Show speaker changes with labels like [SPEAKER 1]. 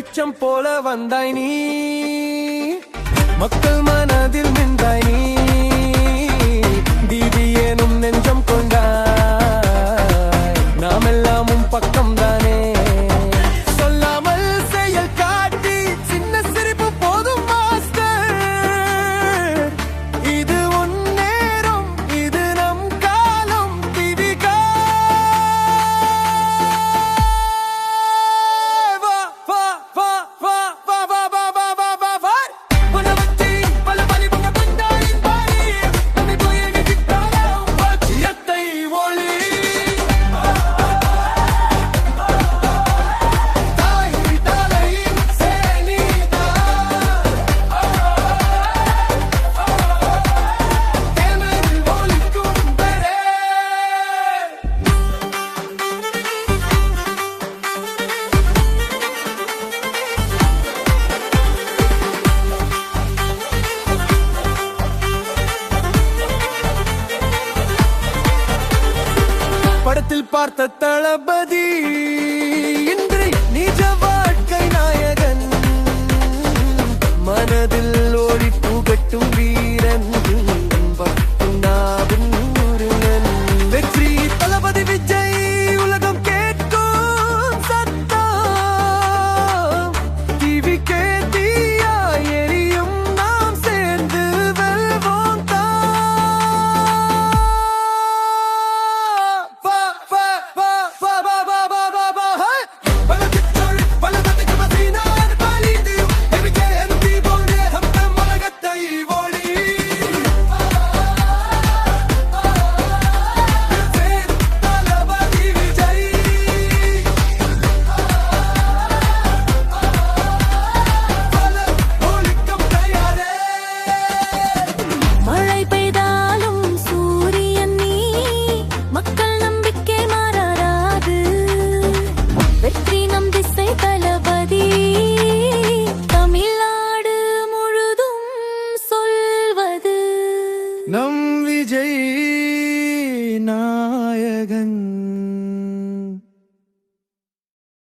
[SPEAKER 1] வெளிச்சம் போல வந்தாய் நீ, மக்கள் மனதில் நின்றாய் நீ, தீதி ஏனும் நெஞ்சம் கொண்டாய், நாம் எல்லாமும் பக்கம் தானே. சொல்லாமல் செயல் காட்டி சின்ன சிரிப்பு போதும் மாஸ்டர், இது உன் நேரம், இது நம் காலம். திவிகா வா வா வா வா வா வா வா வா வா வா வா புனவத்தி பல பலி புன பந்தாயின் பாடி நம்மை போய் விட்டாலும் வாக்கியத்தை ஒளி தாய் தலையின் சேனிதா தேனில் ஒலிக்கும் பெரே. படத்தில் பார்த்த தளபதி